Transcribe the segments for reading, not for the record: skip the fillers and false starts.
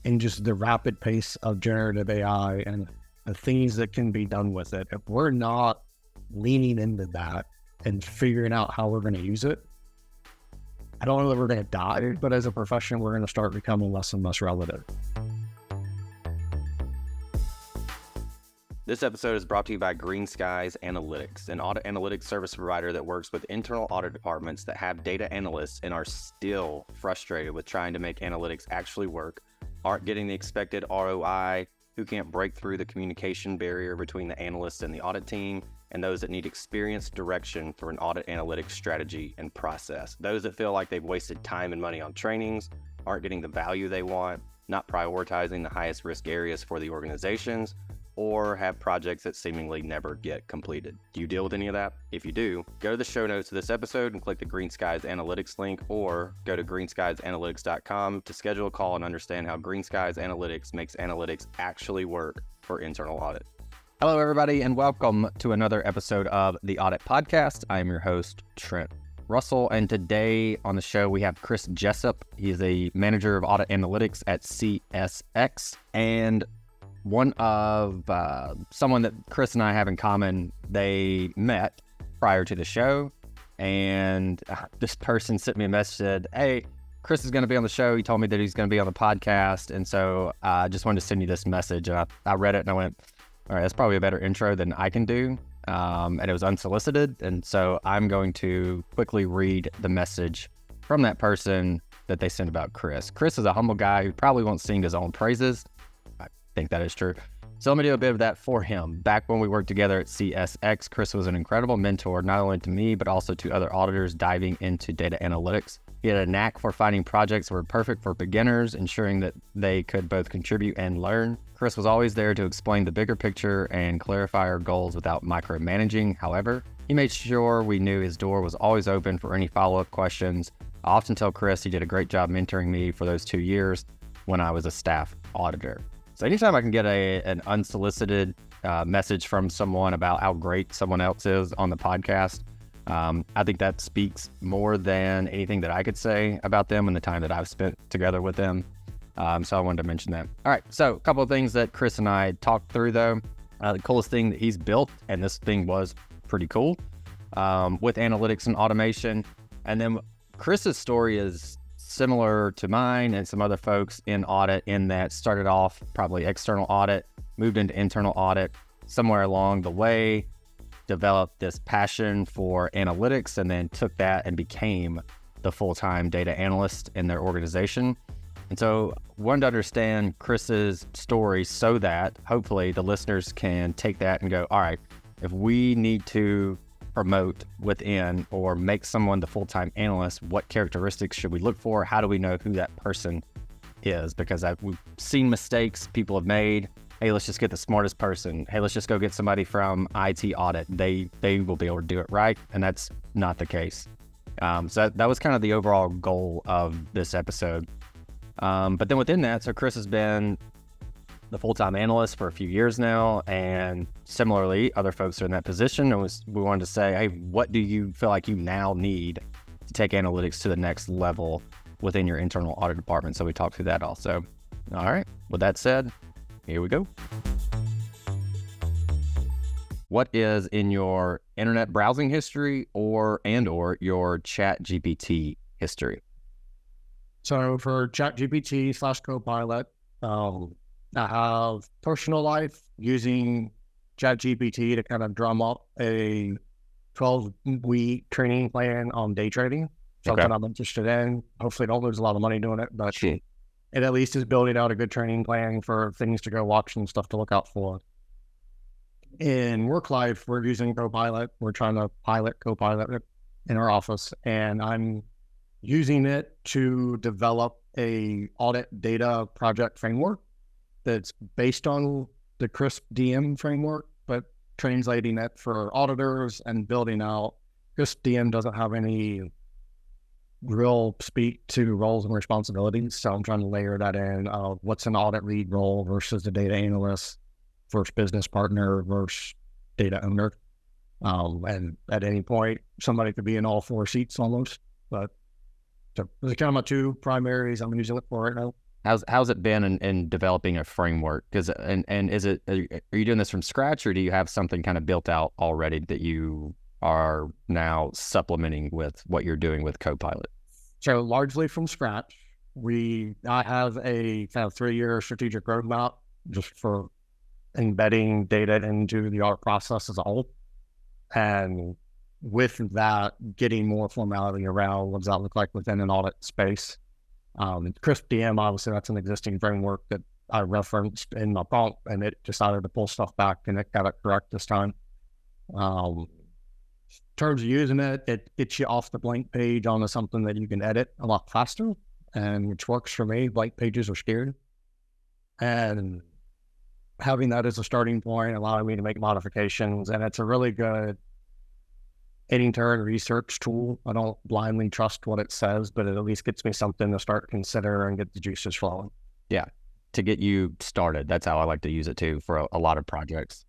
in just the rapid pace of generative AI and the things that can be done with it, if we're not leaning into that and figuring out how we're going to use it, I don't know that we're going to die, but as a profession, we're going to start becoming less and less relevant. This episode is brought to you by Greenskies Analytics, an audit analytics service provider that works with internal audit departments that have data analysts and are still frustrated with trying to make analytics actually work, aren't getting the expected ROI, who can't break through the communication barrier between the analyst and the audit team, and those that need experienced direction for an audit analytics strategy and process. Those that feel like they've wasted time and money on trainings, aren't getting the value they want, not prioritizing the highest risk areas for the organizations, or have projects that seemingly never get completed. Do you deal with any of that? If you do, go to the show notes of this episode and click the Greenskies Analytics link, or go to greenskiesanalytics.com to schedule a call and understand how Greenskies Analytics makes analytics actually work for internal audit. Hello, everybody, and welcome to another episode of the Audit Podcast. I am your host, Trent Russell, and today on the show we have Chris Jessup. He is a manager of Audit Analytics at CSX, and one of someone that Chris and I have in common. They met prior to the show, and this person sent me a message, said, "Hey, Chris is going to be on the show. He told me that he's going to be on the podcast, and so I just wanted to send you this message." And I read it and I went, all right, that's probably a better intro than I can do, and it was unsolicited, and so I'm going to quickly read the message from that person that they sent about Chris. Chris is a humble guy who probably won't sing his own praises. Think that is true. So let me do a bit of that for him. Back when we worked together at CSX, Chris was an incredible mentor, not only to me, but also to other auditors diving into data analytics. He had a knack for finding projects that were perfect for beginners, ensuring that they could both contribute and learn. Chris was always there to explain the bigger picture and clarify our goals without micromanaging. However, he made sure we knew his door was always open for any follow-up questions. I often tell Chris he did a great job mentoring me for those 2 years when I was a staff auditor. So anytime I can get an unsolicited message from someone about how great someone else is on the podcast, I think that speaks more than anything that I could say about them and the time that I've spent together with them. So I wanted to mention that. All right, so a couple of things that Chris and I talked through, though. The coolest thing that he's built, and this thing was pretty cool, with analytics and automation. And then Chris's story is similar to mine and some other folks in audit, in that started off probably external audit, moved into internal audit, somewhere along the way developed this passion for analytics, and then took that and became the full-time data analyst in their organization. And so wanted to understand Chris's story so that hopefully the listeners can take that and go, all right, if we need to promote within or make someone the full-time analyst, what characteristics should we look for? How do we know who that person is? Because we've seen mistakes people have made. Hey, let's just get the smartest person. Hey, let's just go get somebody from IT audit. They will be able to do it right. And that's not the case. So that was kind of the overall goal of this episode. But then within that, so Chris has been the full-time analyst for a few years now, and similarly, other folks are in that position. And we wanted to say, hey, what do you feel like you now need to take analytics to the next level within your internal audit department? So we talked through that also. All right, with that said, here we go. What is in your internet browsing history or your ChatGPT history? So for ChatGPT / Copilot, I have personal life using ChatGPT to kind of drum up a 12-week training plan on day trading. Something I'm interested in. Hopefully don't lose a lot of money doing it, but it at least is building out a good training plan for things to go watch and stuff to look out for. In work life, we're using Copilot. We're trying to pilot Copilot in our office, and I'm using it to develop a audit data project framework that's based on the CRISP DM framework, but translating it for auditors and building out. CRISP DM doesn't have any real speak to roles and responsibilities, so I'm trying to layer that in. What's an audit lead role versus the data analyst versus business partner versus data owner. And at any point, somebody could be in all four seats almost. But so those are kind of my two primaries I'm using it for right now. How's it been in developing a framework? Because and is it, are you doing this from scratch, or do you have something kind of built out already that you are now supplementing with what you're doing with Copilot? So largely from scratch. I have a kind of 3-year strategic roadmap just for embedding data into the audit process as a whole. And with that, getting more formality around what does that look like within an audit space. Crisp DM, obviously, that's an existing framework that I referenced in my prompt, and it decided to pull stuff back, and it got it correct this time. In terms of using it, it gets you off the blank page onto something that you can edit a lot faster, and which works for me. Blank pages are scared. And having that as a starting point allowed me to make modifications, and it's a really good turn research tool. I don't blindly trust what it says, but it at least gets me something to start consider and get the juices flowing. Yeah, to get you started. That's how I like to use it too for a lot of projects.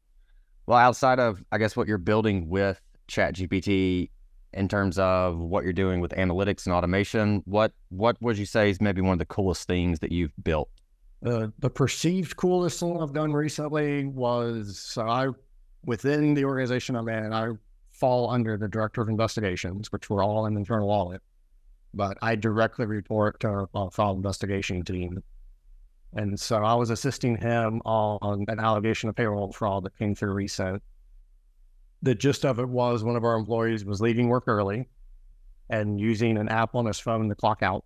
Well, outside of, I guess, what you're building with ChatGPT in terms of what you're doing with analytics and automation, what would you say is maybe one of the coolest things that you've built? The perceived coolest thing I've done recently was, within the organization I'm in, I fall under the director of investigations, which we're all in internal audit, but I directly report to our fraud investigation team. And so I was assisting him on an allegation of payroll fraud that came through recent. The gist of it was one of our employees was leaving work early and using an app on his phone to clock out.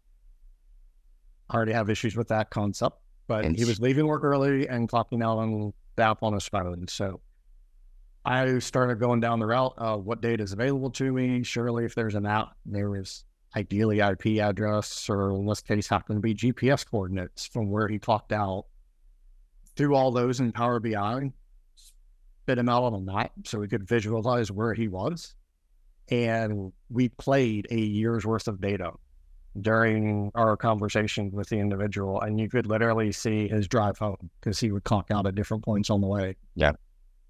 I already have issues with that concept, but he was leaving work early and clocking out on the app on his phone. So I started going down the route of what data is available to me. Surely if there's an app, there is ideally IP address, or in this case happened to be GPS coordinates from where he clocked out. Through all those in Power BI, spit him out on a map so we could visualize where he was. And we played a year's worth of data during our conversation with the individual. And you could literally see his drive home because he would clock out at different points on the way. Yeah.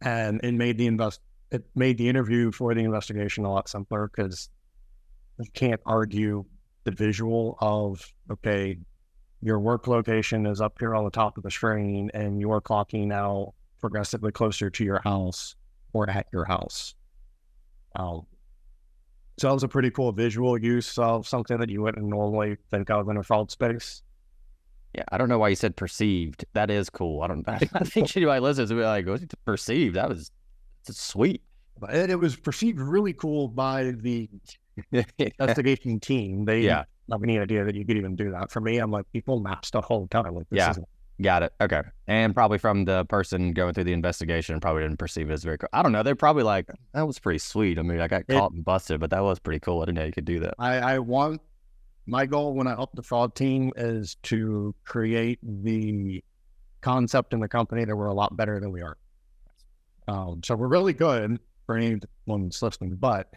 And it made the interview for the investigation a lot simpler because you can't argue the visual of, okay, your work location is up here on the top of the screen and you're clocking out progressively closer to your house or at your house. So that was a pretty cool visual use of something that you wouldn't normally think of in a fraud space. Yeah, I don't know why you said perceived. That is cool. I think anybody listens to be like, what's perceived? That's sweet. But it was perceived really cool by the investigation team. They have any idea that you could even do that. For me, I'm like, people map stuff all the time. Like, this got it. Okay. And probably from the person going through the investigation, probably didn't perceive it as very cool. I don't know. They're probably like, that was pretty sweet. I mean, I got caught and busted, but that was pretty cool. I didn't know you could do that. My goal when I help the fraud team is to create the concept in the company that we're a lot better than we are. So we're really good for anyone that's listening, but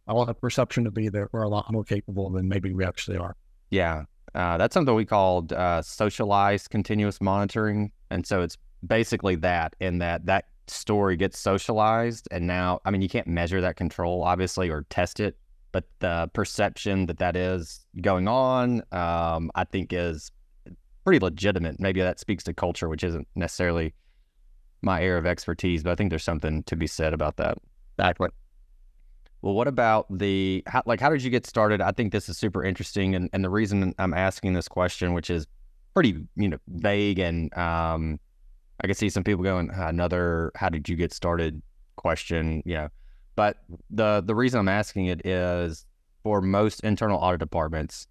I want the perception to be that we're a lot more capable than maybe we actually are. Yeah. That's something we called socialized continuous monitoring. And so it's basically that, in that story gets socialized. And now, I mean, you can't measure that control, obviously, or test it. But the perception that is going on, I think is pretty legitimate. Maybe that speaks to culture, which isn't necessarily my area of expertise, but I think there's something to be said about that. Exactly. Well, what about how did you get started? I think this is super interesting. And the reason I'm asking this question, which is pretty, vague, and I can see some people going, another, how did you get started question, But the reason I'm asking it is, for most internal audit departments,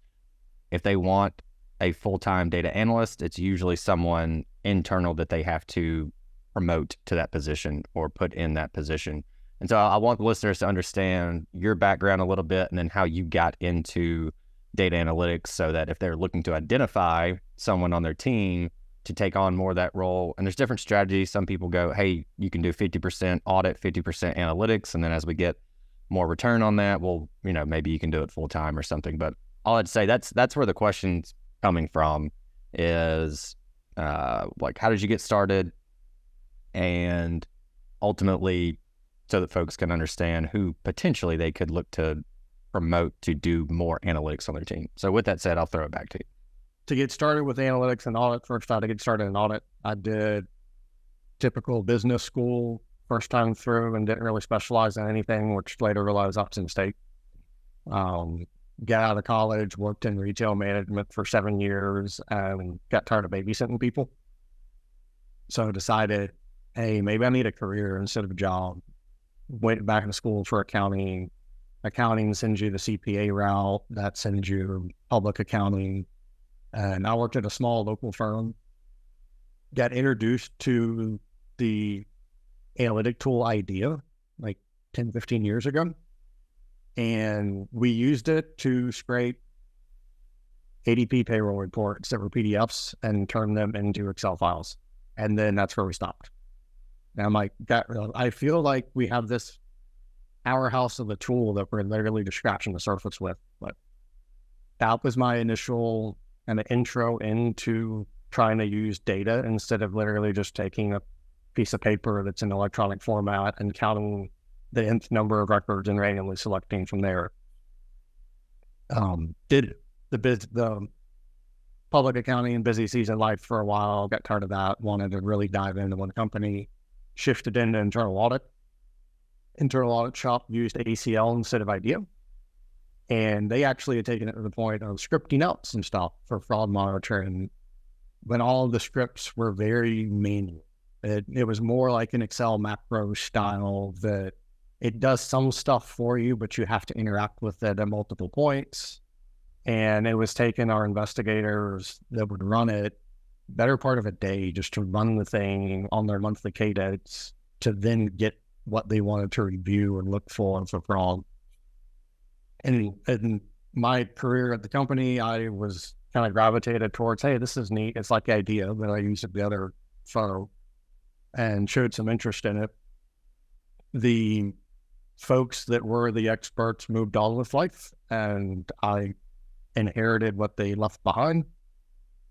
if they want a full-time data analyst, it's usually someone internal that they have to promote to that position or put in that position. And so I want the listeners to understand your background a little bit, and then how you got into data analytics, so that if they're looking to identify someone on their team to take on more of that role. And there's different strategies. Some people go, hey, you can do 50% audit, 50% analytics. And then as we get more return on that, well, maybe you can do it full time or something. But all I'd say, that's where the question's coming from is, how did you get started? And ultimately, so that folks can understand who potentially they could look to promote to do more analytics on their team. So with that said, I'll throw it back to you. to get started with analytics and audit, first I had to get started in audit. I did typical business school first time through and didn't really specialize in anything, which later realized I was a mistake. Got out of college, worked in retail management for 7 years, and got tired of babysitting people. So decided, hey, maybe I need a career instead of a job. Went back to school for accounting. Accounting sends you the CPA route. That sends you public accounting. And I worked at a small local firm. Got introduced to the analytic tool idea like 10, 15 years ago. And we used it to scrape ADP payroll reports that were PDFs and turn them into Excel files. And then that's where we stopped. And I'm like, I feel like we have this powerhouse of a tool that we're literally just scratching the surface with. But that was my initial kind of intro into trying to use data instead of literally just taking a piece of paper that's in electronic format and counting the nth number of records and randomly selecting from there. Did the public accounting and busy season life for a while, got tired of that, wanted to really dive into one company, shifted into internal audit. Internal audit shop used ACL instead of IDEA. And they actually had taken it to the point of scripting out some stuff for fraud monitoring when all of the scripts were very manual. It was more like an Excel macro style that it does some stuff for you, but you have to interact with it at multiple points. And it was taking our investigators that would run it better part of a day just to run the thing on their monthly cadence to then get what they wanted to review and look for fraud. And in my career at the company, I was kind of gravitated towards, hey, this is neat. It's like the idea that I used at the other firm and showed some interest in it. The folks that were the experts moved on with life, and I inherited what they left behind.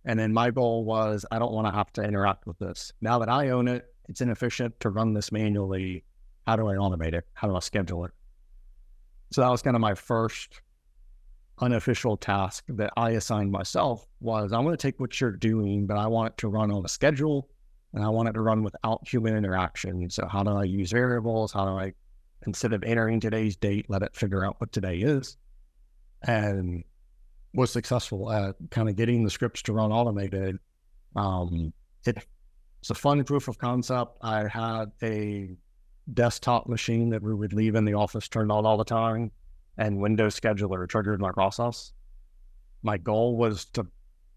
And then my goal was, I don't want to have to interact with this. Now that I own it, it's inefficient to run this manually. How do I automate it? How do I schedule it? So that was kind of my first unofficial task that I assigned myself was, I want to take what you're doing, but I want it to run on a schedule and I want it to run without human interaction. So how do I use variables? How do I, instead of entering today's date, let it figure out what today is? And was successful at kind of getting the scripts to run automated. It's a fun proof of concept. I had a desktop machine that we would leave in the office turned on all the time, and Windows Scheduler triggered my process. My goal was to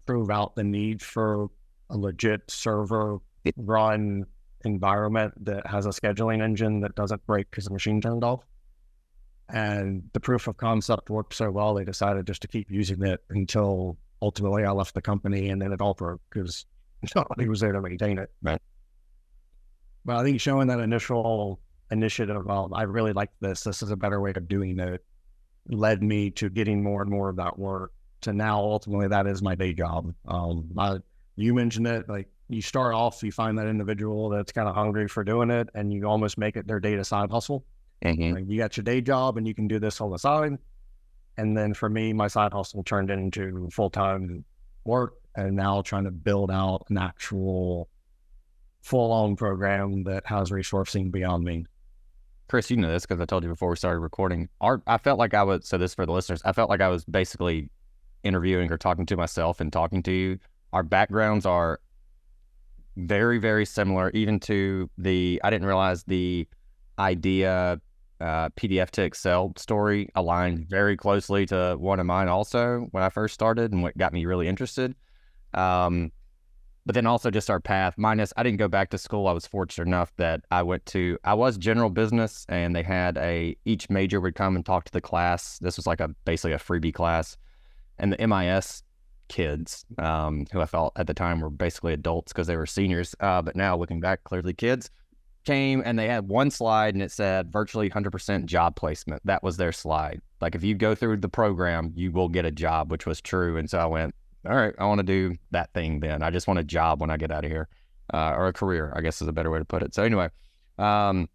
prove out the need for a legit server run environment that has a scheduling engine that doesn't break because the machine turned off. And the proof of concept worked so well, they decided just to keep using it until ultimately I left the company, and then it all broke because nobody was there to maintain it. Right. But I think showing that initial initiative, well, I really like this is a better way of doing it, led me to getting more and more of that work to now ultimately that is my day job. You mentioned it, like you start off, you find that individual that's kind of hungry for doing it, and you almost make it their data side hustle. Mm-hmm. Like you got your day job and you can do this on the side. And then for me, my side hustle turned into full-time work, and now trying to build out an actual full-on program that has resourcing beyond me. Chris, you know this because I told you before we started recording. I felt like I was, so this for the listeners, I felt like I was basically interviewing or talking to myself and talking to you. Our backgrounds are very, very similar, even to I didn't realize the idea PDF to Excel story aligned very closely to one of mine also when I first started and what got me really interested. But then also just our path, minus I didn't go back to school. I was fortunate enough that I was general business, and they had each major would come and talk to the class. This was like basically a freebie class. And the MIS kids, who I felt at the time were basically adults because they were seniors, but now looking back, clearly kids, came and they had one slide and it said virtually 100% job placement. That was their slide. Like if you go through the program, you will get a job, which was true. And so I went, all right, I want to do that thing then. I just want a job when I get out of here, or a career, I guess is a better way to put it. So anyway, so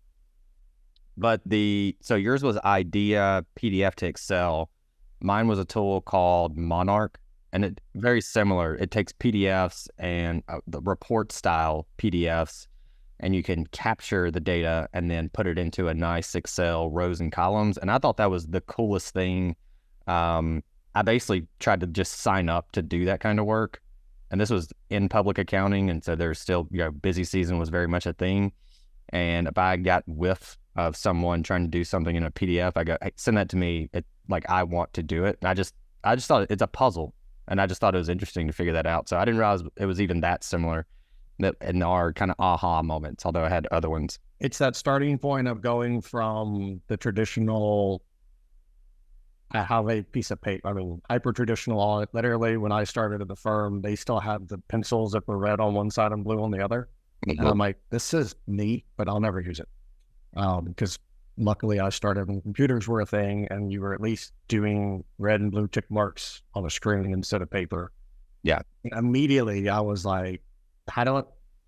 yours was IDEA, PDF to Excel. Mine was a tool called Monarch. and it very similar. It takes PDFs and the report style PDFs, and you can capture the data and then put it into a nice Excel rows and columns. And I thought that was the coolest thing. I basically tried to just sign up to do that kind of work. And this was in public accounting. And so there's still, busy season was very much a thing. And if I got whiff of someone trying to do something in a PDF, I go, hey, send that to me. I want to do it. And I just thought it's a puzzle. And I just thought it was interesting to figure that out. So I didn't realize it was even that similar in our kind of aha moments, although I had other ones. It's that starting point of going from the traditional, I have a piece of paper, hyper traditional audit. Literally, when I started at the firm, they still had the pencils that were red on one side and blue on the other. Mm-hmm. And I'm like, this is neat, but I'll never use it. Because luckily I started when computers were a thing and you were at least doing red and blue tick marks on a screen instead of paper. Yeah. Immediately I was like,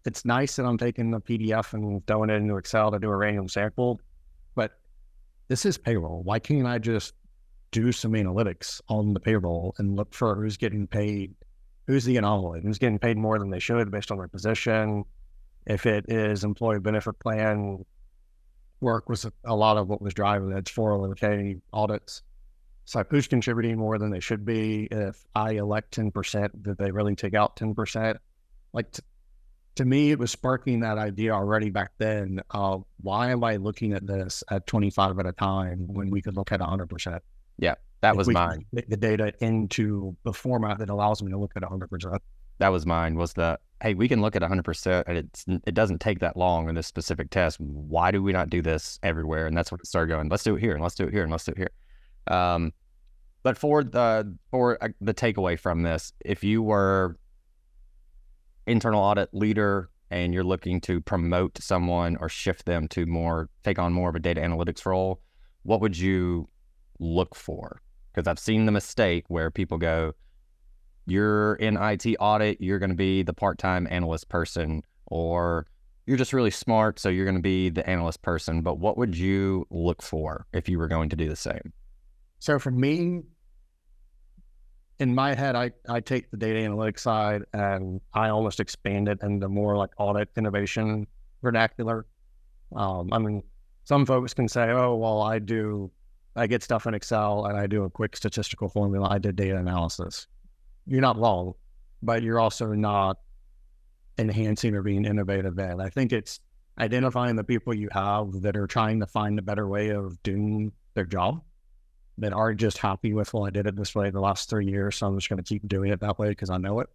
it's nice that I'm taking the PDF and throwing it into Excel to do a random sample, but this is payroll. Why can't I just do some analytics on the payroll and look for who's getting paid, who's the anomaly, who's getting paid more than they should based on their position? If it is employee benefit plan work was a lot of what was driving it. It's 401k audits. So who's contributing more than they should be? If I elect 10%, did they really take out 10%? To me, it was sparking that idea already back then of why am I looking at this at 25 at a time when we could look at 100%? Yeah, that was mine. The data into the format that allows me to look at 100%. That was mine, was the, hey, we can look at 100% and it doesn't take that long in this specific test. Why do we not do this everywhere? And that's when it started going, let's do it here and let's do it here and let's do it here. But for the takeaway from this, if you were internal audit leader and you're looking to promote someone or shift them to take on more of a data analytics role, what would you look for? Because I've seen the mistake where people go, you're in IT audit, you're going to be the part-time analyst person, or you're just really smart, so you're going to be the analyst person. But what would you look for if you were going to do the same? So for me, in my head, I take the data analytics side and I almost expand it into more like audit innovation vernacular. Some folks can say, oh, well, I get stuff in Excel and I do a quick statistical formula. I did data analysis. You're not wrong, but you're also not enhancing or being innovative. And I think it's identifying the people you have that are trying to find a better way of doing their job, that aren't just happy with, well, I did it this way the last 3 years, so I'm just going to keep doing it that way because I know it.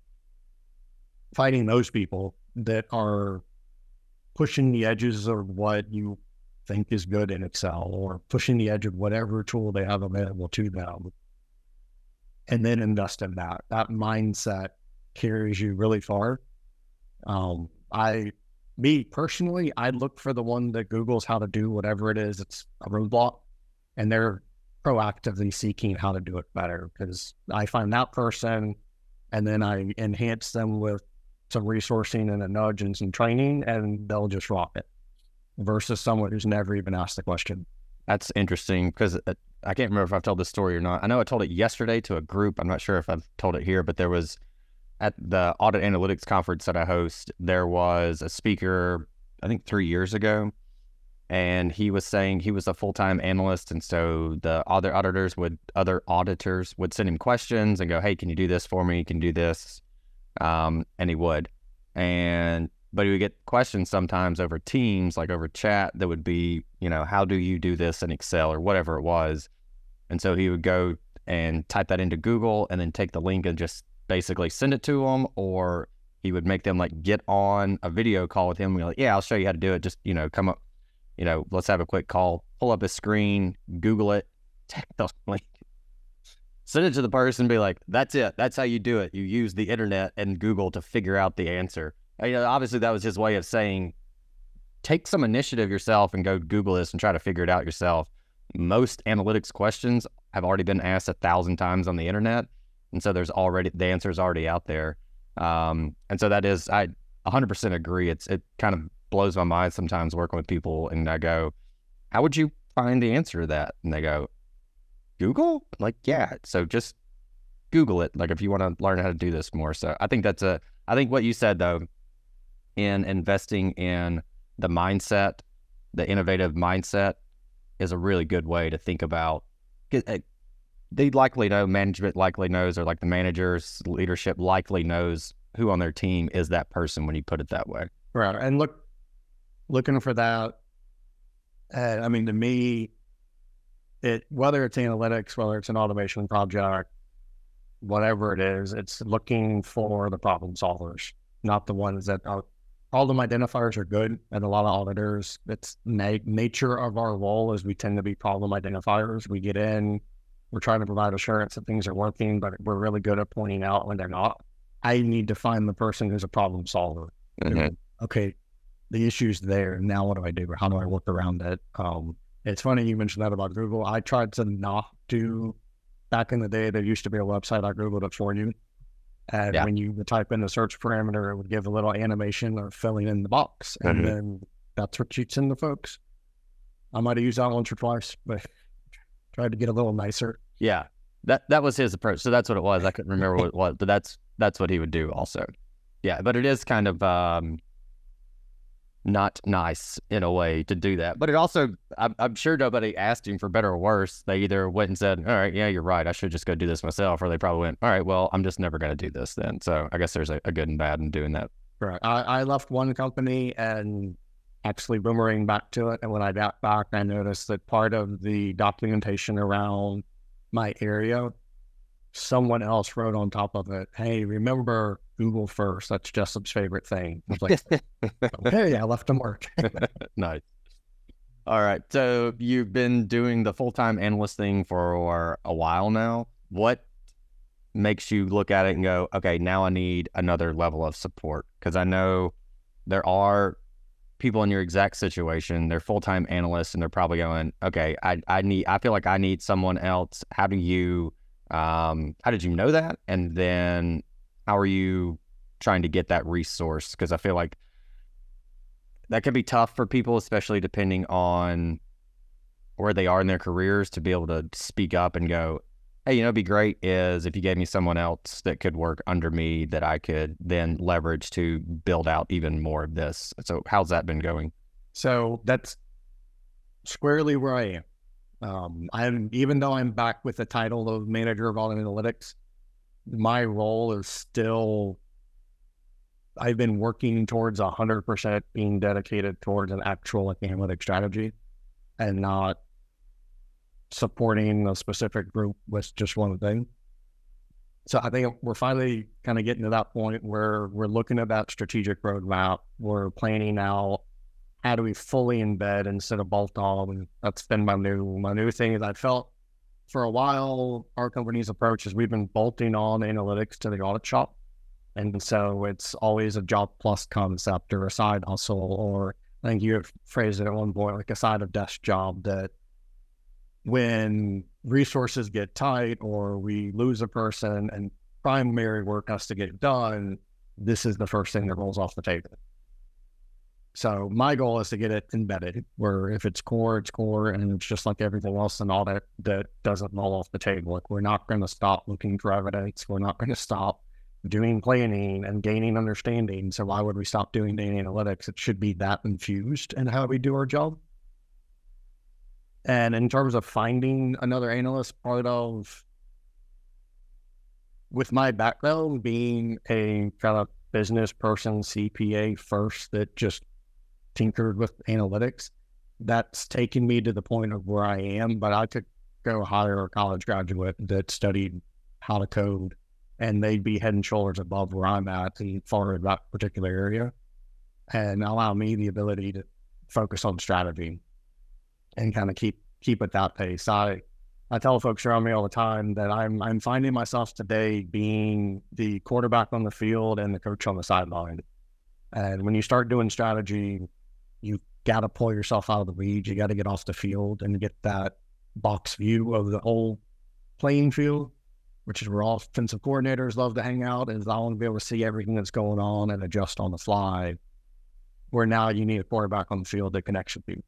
Finding those people that are pushing the edges of what you think is good in Excel or pushing the edge of whatever tool they have available to them. And then invest in that. That mindset carries you really far. Me personally, I look for the one that Googles how to do whatever it is. It's a roadblock, and they're proactively seeking how to do it better, because I find that person and then I enhance them with some resourcing and a nudge and some training, and they'll just rock it, versus someone who's never even asked the question. That's interesting, because I can't remember if I've told this story or not. I know I told it yesterday to a group. I'm not sure if I've told it here, but there was, at the Audit Analytics conference that I host, there was a speaker, I think 3 years ago, and he was saying he was a full-time analyst, and so the other auditors would send him questions and go, hey, can you do this for me? Can you do this? And he would. But he would get questions sometimes over Teams, like over chat, that would be, how do you do this in Excel or whatever it was? And so he would go and type that into Google and then take the link and just basically send it to them, or he would make them get on a video call with him. We're like, yeah, I'll show you how to do it. Just, come up, let's have a quick call, pull up his screen, Google it, take the link, send it to the person, be like, that's it. That's how you do it. You use the internet and Google to figure out the answer. Obviously that was his way of saying, take some initiative yourself and go Google this and try to figure it out yourself. Most analytics questions have already been asked 1,000 times on the internet. And so the answer is already out there. And so that is, I 100% agree. It kind of blows my mind sometimes working with people, and I go, how would you find the answer to that? And they go, Google? Yeah. So just Google it. Like if you want to learn how to do this more. So I think I think what you said though, in investing in the mindset, the innovative mindset is a really good way to think about. They likely know, management likely knows, or like the managers, leadership likely knows who on their team is that person when you put it that way. Right. And looking for that. I mean, to me, whether it's analytics, whether it's an automation project, whatever it is, it's looking for the problem solvers, not the ones that are. All the identifiers are good, and a lot of auditors, it's nature of our role is we tend to be problem identifiers. We get in, we're trying to provide assurance that things are working, but we're really good at pointing out when they're not. I need to find the person who's a problem solver. Mm-hmm. Okay, the issue's there. Now what do I do? How do I work around it? It's funny you mentioned that about Google. I tried to not do, back in the day, there used to be a website, I Googled it for you. And when you would type in the search parameter, it would give a little animation of filling in the box. And then that's what shoots into folks. I might have used that once or twice, but tried to get a little nicer. Yeah, that was his approach. So that's what it was. I couldn't remember what it was, but that's what he would do also. Yeah, but it is kind of not nice in a way to do that. But it also, I'm sure nobody asked him for better or worse. They either went and said, all right, yeah, you're right, I should just go do this myself. Or they probably went, all right, well, I'm just never going to do this then. So I guess there's a good and bad in doing that. Right. I left one company and actually boomerang back to it. And when I got back, I noticed that part of the documentation around my area, someone else wrote on top of it, hey, remember Google first. That's Jessup's favorite thing. I was like, okay, I left them work. Nice. All right. So you've been doing the full-time analyst thing for a while now. What makes you look at it and go, okay, now I need another level of support? Because I know there are people in your exact situation. They're full-time analysts and they're probably going, okay, I feel like I need someone else. How did you know that? And then how are you trying to get that resource? Because I feel like that can be tough for people, especially depending on where they are in their careers, to be able to speak up and go, hey, it'd be great is if you gave me someone else that could work under me that I could then leverage to build out even more of this. So how's that been going? So that's squarely where I am. Even though I'm back with the title of manager of Audit Analytics, my role is still, I've been working towards 100% being dedicated towards an actual analytic strategy and not supporting a specific group with just one thing. So I think we're finally kind of getting to that point where we're looking at that strategic roadmap. We're planning out how do we fully embed instead of bolt on. And that's been my new thing. Is I felt for a while our company's approach is we've been bolting on analytics to the audit shop, and so it's always a job plus concept or a side hustle, or I think you have phrased it at one point like a side of desk job that when resources get tight or we lose a person and primary work has to get done, this is the first thing that rolls off the table. So my goal is to get it embedded, where if it's core, and it's just like everything else in audit that doesn't roll off the table. Like we're not going to stop looking for evidence. We're not going to stop doing planning and gaining understanding. So why would we stop doing data analytics? It should be that infused in how we do our job. And in terms of finding another analyst, part of, with my background being a kind of business person, CPA first, that just tinkered with analytics, that's taken me to the point of where I am. But I could go hire a college graduate that studied how to code, and they'd be head and shoulders above where I'm at as far as that particular area, and allow me the ability to focus on strategy and kind of keep at that pace. I tell folks around me all the time that I'm finding myself today being the quarterback on the field and the coach on the sideline. And when you start doing strategy, you got to pull yourself out of the weeds. You got to get off the field and get that box view of the whole playing field, which is where all offensive coordinators love to hang out, is I want to be able to see everything that's going on and adjust on the fly, where now you need a quarterback on the field that connects with you.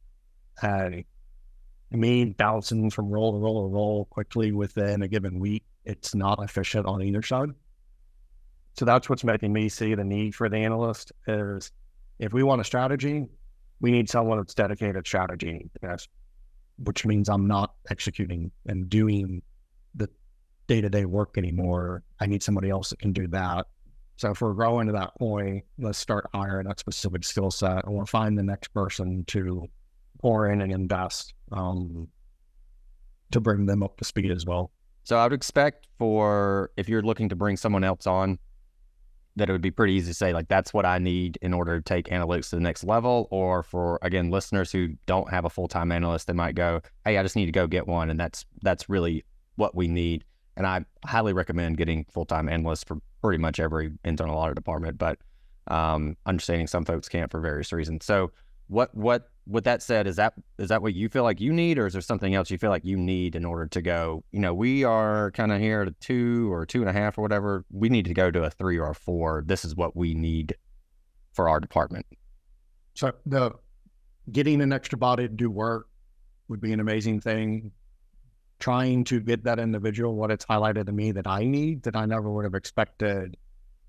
Me bouncing from role to role quickly within a given week it's not efficient on either side. So that's what's making me see the need for the analyst is if we want a strategy, we need someone that's dedicated strategy, which means I'm not executing and doing the day-to-day work anymore. I need somebody else that can do that. So if we're growing to that point, let's start hiring that specific skill set, and we'll find the next person to pour in and invest to bring them up to speed as well. So I would expect if you're looking to bring someone else on, that it would be pretty easy to say, like, that's what I need in order to take analytics to the next level. Or for, again, listeners who don't have a full-time analyst, they might go, hey, I just need to go get one. And that's really what we need. And I highly recommend getting full-time analysts for pretty much every internal audit department, but understanding some folks can't for various reasons. So with that said, is that what you feel like you need, or is there something else you feel like you need in order to go, we are kind of here at a 2 or 2.5 or whatever, we need to go to a 3 or a 4. This is what we need for our department. So getting an extra body to do work would be an amazing thing. Trying to get that individual what it's highlighted to me that I need, that I never would have expected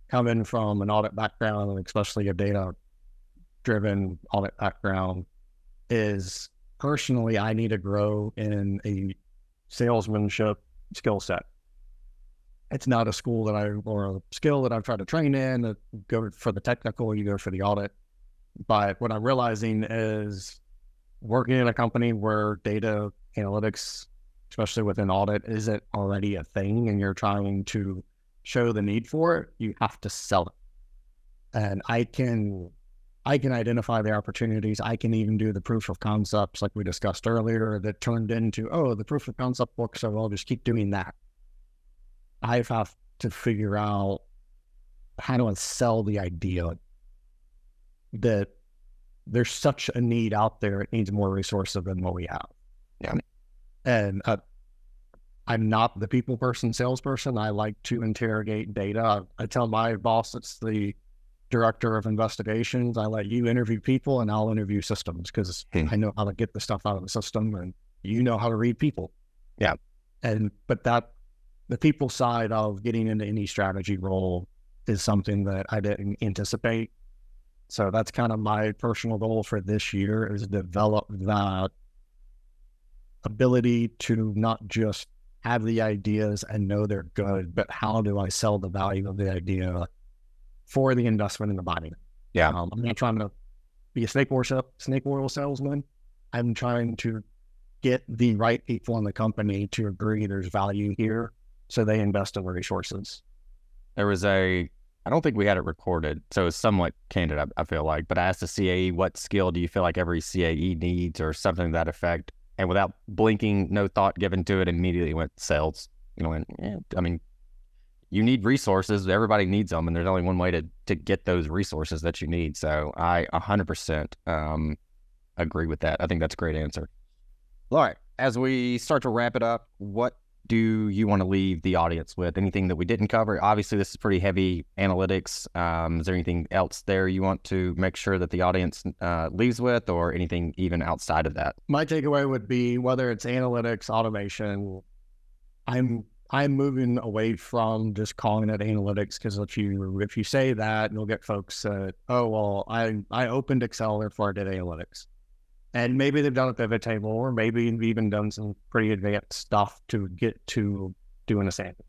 coming from an audit background, and especially a data-driven audit background, is personally, I need to grow in a salesmanship skill set. It's not a school or a skill that I've tried to train in. Go for the technical, you go for the audit. But what I'm realizing is working in a company where data analytics, especially within audit, isn't already a thing, and you're trying to show the need for it, you have to sell it. And I can identify the opportunities. I can even do the proof of concepts like we discussed earlier that turned into, the proof of concept works, so I'll just keep doing that. I have to figure out how to sell the idea that there's such a need out there. It needs more resources than what we have. Yeah. And I'm not the people person, salesperson. I like to interrogate data. I tell my boss, it's the director of investigations, I let you interview people and I'll interview systems, because I know how to get the stuff out of the system and you know how to read people. Yeah. But the people side of getting into any strategy role is something that I didn't anticipate. So that's kind of my personal goal for this year, is develop that ability to not just have the ideas and know they're good, but how do I sell the value of the idea for the investment in the body? Yeah. I'm not trying to be a snake oil salesman. I'm trying to get the right people in the company to agree there's value here, so they invest in the resources. There was I don't think we had it recorded, so it's somewhat candid, I feel like, but I asked the CAE, what skill do you feel like every CAE needs, or something to that effect? And without blinking, no thought given to it, immediately went sales. You need resources. Everybody needs them, and there's only one way to get those resources that you need. So I 100% agree with that. I think that's a great answer. All right. As we start to wrap it up, what do you want to leave the audience with? Anything that we didn't cover? Obviously, this is pretty heavy analytics. Is there anything else there you want to make sure that the audience leaves with, or anything even outside of that? My takeaway would be, whether it's analytics, automation, I'm moving away from just calling it analytics, because if you say that, you'll get folks that, I opened Excel, therefore I did analytics. And maybe they've done a pivot table, or maybe they've even done some pretty advanced stuff to get to doing a sample.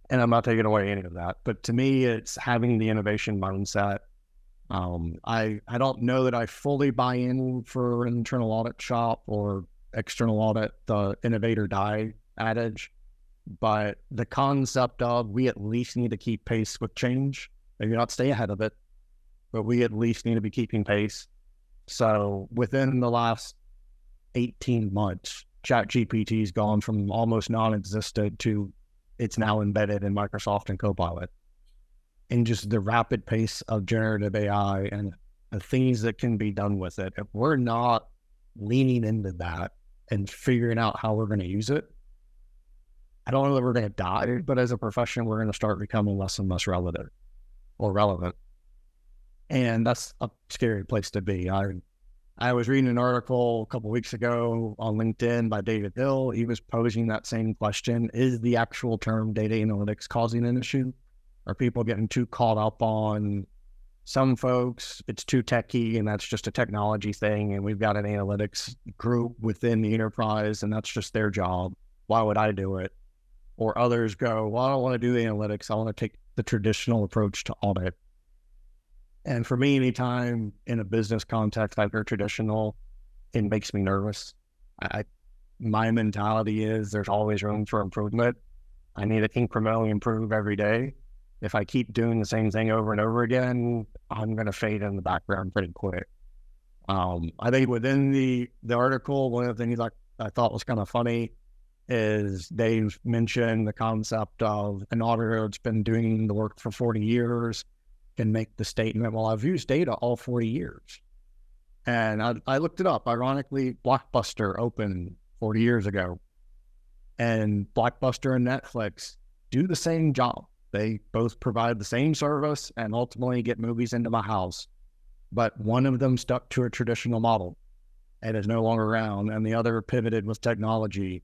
And I'm not taking away any of that. But to me, it's having the innovation mindset. I don't know that I fully buy in for an internal audit shop or external audit, the innovate or die adage. But the concept of, we at least need to keep pace with change. Maybe not stay ahead of it, but we at least need to be keeping pace. So within the last 18 months, ChatGPT has gone from almost non-existent to it's now embedded in Microsoft and Copilot. And just the rapid pace of generative AI and the things that can be done with it, if we're not leaning into that and figuring out how we're going to use it, I don't know that we're going to die, but as a profession, we're going to start becoming less and less relevant. And that's a scary place to be. I was reading an article a couple of weeks ago on LinkedIn by David Hill. He was posing that same question. Is the actual term data analytics causing an issue? Are people getting too caught up on some folks? It's too techy and that's just a technology thing. And we've got an analytics group within the enterprise and that's just their job. Why would I do it? Or others go, well, I don't want to do the analytics. I want to take the traditional approach to audit. And for me, anytime in a business context I hear traditional, it makes me nervous. My mentality is there's always room for improvement. I need to incrementally improve every day. If I keep doing the same thing over and over again, I'm going to fade in the background pretty quick. I think within the article, one of the things I thought was kind of funny is Dave mentioned the concept of an auditor that's been doing the work for 40 years can make the statement, well, I've used data all 40 years. And I looked it up. Ironically, Blockbuster opened 40 years ago. And Blockbuster and Netflix do the same job. They both provide the same service and ultimately get movies into my house. But one of them stuck to a traditional model and is no longer around. And the other pivoted with technology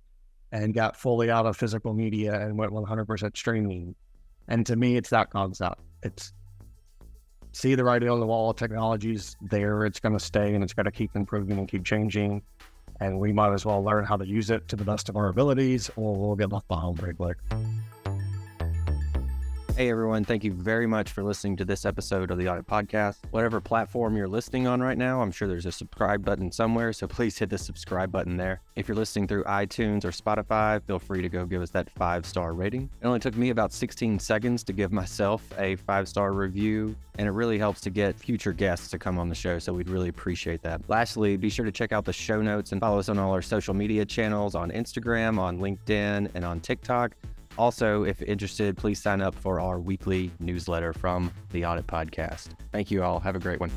and got fully out of physical media and went 100% streaming. And to me, it's that concept. It's see the writing on the wall, technology's there, it's going to stay and it's going to keep improving and keep changing. And we might as well learn how to use it to the best of our abilities or we'll get left behind pretty quick. Hey everyone, thank you very much for listening to this episode of the Audit Podcast. Whatever platform you're listening on right now, I'm sure there's a subscribe button somewhere, so please hit the subscribe button there. If you're listening through iTunes or Spotify, feel free to go give us that 5-star rating. It only took me about 16 seconds to give myself a 5-star review, and it really helps to get future guests to come on the show, so we'd really appreciate that. Lastly, be sure to check out the show notes and follow us on all our social media channels on Instagram, on LinkedIn, and on TikTok. Also, if interested, please sign up for our weekly newsletter from the Audit Podcast. Thank you all. Have a great one.